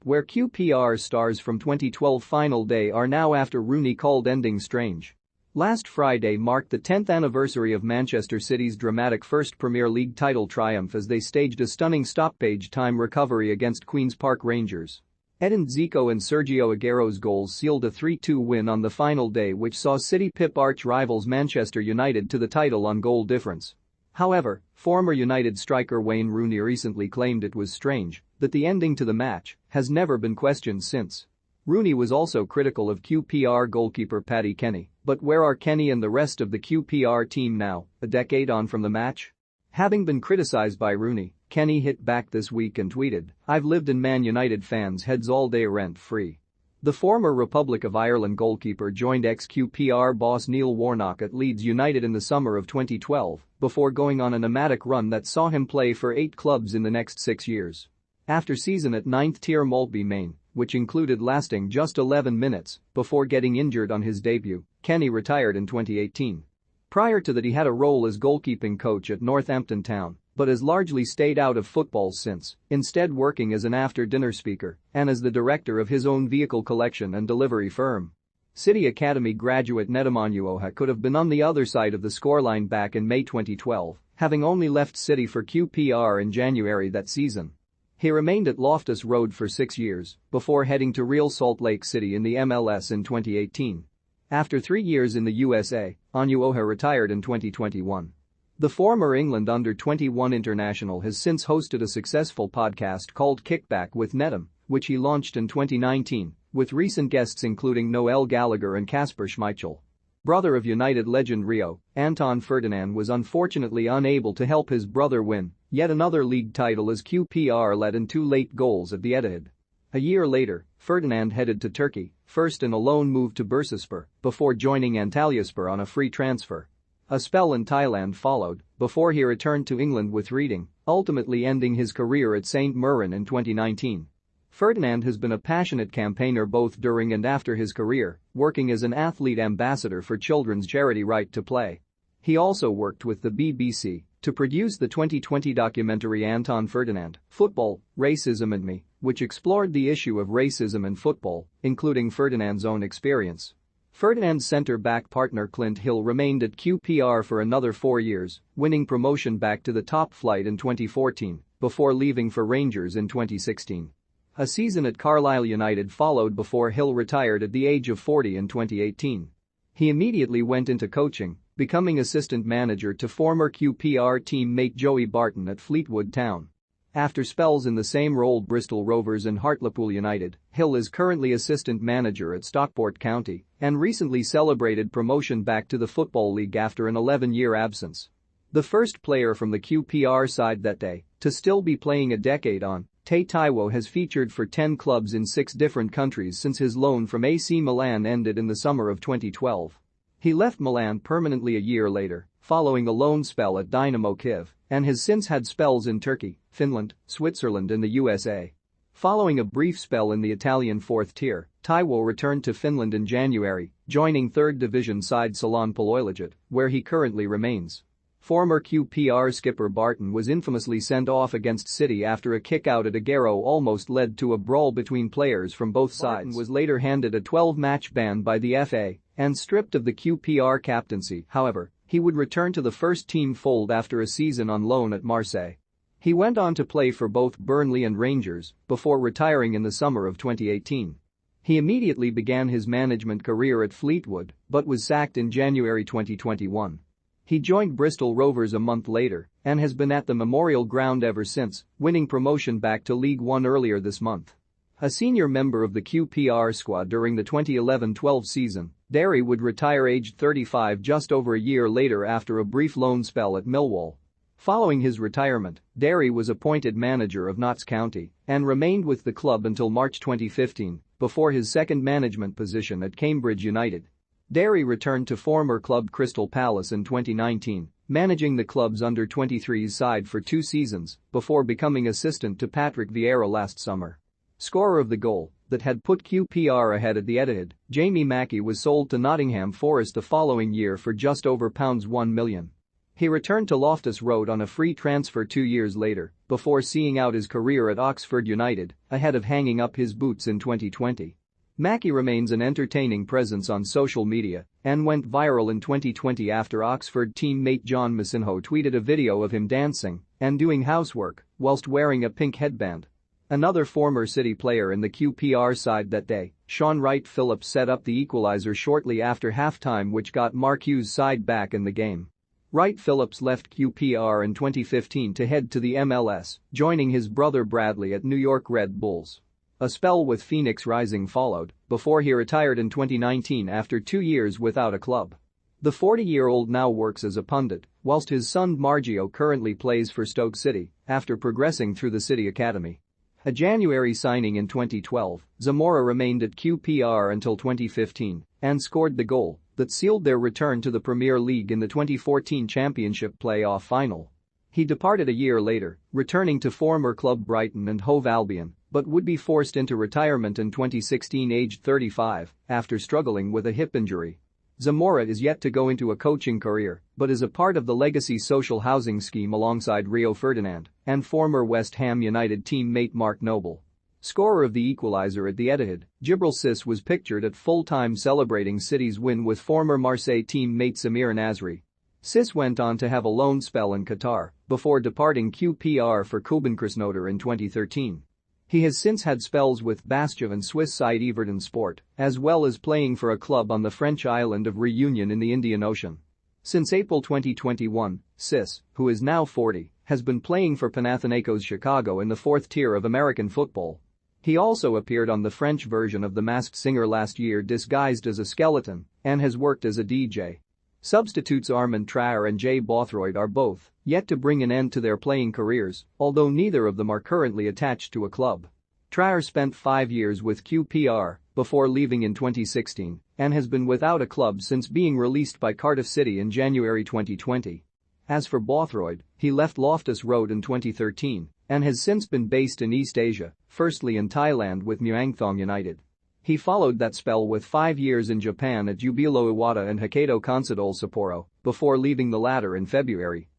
where QPR stars from 2012 final day are now after Rooney called ending strange. Last Friday marked the 10th anniversary of Manchester City's dramatic first Premier League title triumph as they staged a stunning stoppage-time recovery against Queen's Park Rangers. Edin Dzeko and Sergio Aguero's goals sealed a 3-2 win on the final day, which saw City pip arch-rivals Manchester United to the title on goal difference. However, former United striker Wayne Rooney recently claimed it was strange that the ending to the match has never been questioned since. Rooney was also critical of QPR goalkeeper Paddy Kenny, but where are Kenny and the rest of the QPR team now, a decade on from the match? Having been criticized by Rooney, Kenny hit back this week and tweeted, "I've lived in Man United fans' heads all day rent-free." The former Republic of Ireland goalkeeper joined ex-QPR boss Neil Warnock at Leeds United in the summer of 2012 before going on a nomadic run that saw him play for 8 clubs in the next 6 years. After season at 9th-tier Maltby Main, which included lasting just 11 minutes before getting injured on his debut, Kenny retired in 2018. Prior to that, he had a role as goalkeeping coach at Northampton Town, but has largely stayed out of football since, instead working as an after-dinner speaker and as the director of his own vehicle collection and delivery firm. City Academy graduate Nedemonyoha could have been on the other side of the scoreline back in May 2012, having only left City for QPR in January that season. He remained at Loftus Road for 6 years before heading to Real Salt Lake City in the MLS in 2018. After 3 years in the USA, Onyeoha retired in 2021. The former England under-21 international has since hosted a successful podcast called Kickback with Nedum, which he launched in 2019, with recent guests including Noel Gallagher and Kasper Schmeichel. Brother of United legend Rio, Anton Ferdinand was unfortunately unable to help his brother win yet another league title as QPR led in 2 late goals at the Etihad. A year later, Ferdinand headed to Turkey, first in a loan move to Bursaspor, before joining Antalyaspor on a free transfer. A spell in Thailand followed before he returned to England with Reading, ultimately ending his career at St Mirren in 2019. Ferdinand has been a passionate campaigner both during and after his career, working as an athlete ambassador for children's charity Right to Play. He also worked with the BBC to produce the 2020 documentary Anton Ferdinand, Football, Racism and Me, which explored the issue of racism in football, including Ferdinand's own experience. Ferdinand's centre-back partner Clint Hill remained at QPR for another 4 years, winning promotion back to the top flight in 2014 before leaving for Rangers in 2016. A season at Carlisle United followed before Hill retired at the age of 40 in 2018. He immediately went into coaching, becoming assistant manager to former QPR teammate Joey Barton at Fleetwood Town. After spells in the same role Bristol Rovers and Hartlepool United, Hill is currently assistant manager at Stockport County and recently celebrated promotion back to the Football League after an 11-year absence. The first player from the QPR side that day to still be playing a decade on, Tay Taiwo has featured for 10 clubs in 6 different countries since his loan from AC Milan ended in the summer of 2012. He left Milan permanently a year later, following a loan spell at Dynamo Kyiv, and has since had spells in Turkey, Finland, Switzerland and the USA. Following a brief spell in the Italian 4th tier, Taiwo returned to Finland in January, joining 3rd division side Salon Paloilajat, where he currently remains. Former QPR skipper Barton was infamously sent off against City after a kick-out at Aguero almost led to a brawl between players from both sides. Barton was later handed a 12-match ban by the FA and stripped of the QPR captaincy. However, he would return to the first-team fold after a season on loan at Marseille. He went on to play for both Burnley and Rangers before retiring in the summer of 2018. He immediately began his management career at Fleetwood but was sacked in January 2021. He joined Bristol Rovers a month later and has been at the Memorial Ground ever since, winning promotion back to League One earlier this month. A senior member of the QPR squad during the 2011-12 season, Derry would retire aged 35 just over a year later after a brief loan spell at Millwall. Following his retirement, Derry was appointed manager of Notts County and remained with the club until March 2015 before his second management position at Cambridge United. Derry returned to former club Crystal Palace in 2019, managing the club's under-23s side for 2 seasons before becoming assistant to Patrick Vieira last summer. Scorer of the goal that had put QPR ahead at the Etihad, Jamie Mackie was sold to Nottingham Forest the following year for just over £1 million. He returned to Loftus Road on a free transfer 2 years later, before seeing out his career at Oxford United, ahead of hanging up his boots in 2020. Mackie remains an entertaining presence on social media and went viral in 2020 after Oxford teammate John Masinho tweeted a video of him dancing and doing housework whilst wearing a pink headband. Another former City player in the QPR side that day, Sean Wright-Phillips, set up the equaliser shortly after halftime, which got Mark Hughes' side back in the game. Wright-Phillips left QPR in 2015 to head to the MLS, joining his brother Bradley at New York Red Bulls. A spell with Phoenix Rising followed, before he retired in 2019 after 2 years without a club. The 40-year-old now works as a pundit, whilst his son Margio currently plays for Stoke City after progressing through the City Academy. A January signing in 2012, Zamora remained at QPR until 2015 and scored the goal that sealed their return to the Premier League in the 2014 Championship playoff final. He departed a year later, returning to former club Brighton and Hove Albion, but would be forced into retirement in 2016 aged 35 after struggling with a hip injury. Zamora is yet to go into a coaching career but is a part of the legacy social housing scheme alongside Rio Ferdinand and former West Ham United teammate Mark Noble. Scorer of the equaliser at the Etihad, Djibril Cisse was pictured at full-time celebrating City's win with former Marseille teammate Samir Nasri. Cisse went on to have a loan spell in Qatar before departing QPR for Kuban Krasnodar in 2013. He has since had spells with Bastia and Swiss side Everton Sport, as well as playing for a club on the French island of Réunion in the Indian Ocean. Since April 2021, Cisse, who is now 40, has been playing for Panathinaikos Chicago in the fourth tier of American football. He also appeared on the French version of The Masked Singer last year disguised as a skeleton and has worked as a DJ. Substitutes Armand Traore and Jay Bothroyd are both yet to bring an end to their playing careers, although neither of them are currently attached to a club. Traore spent 5 years with QPR before leaving in 2016 and has been without a club since being released by Cardiff City in January 2020. As for Bothroyd, he left Loftus Road in 2013 and has since been based in East Asia, firstly in Thailand with Muangthong United. He followed that spell with 5 years in Japan at Jubilo Iwata and Hokkaido Consadole Sapporo before leaving the latter in February.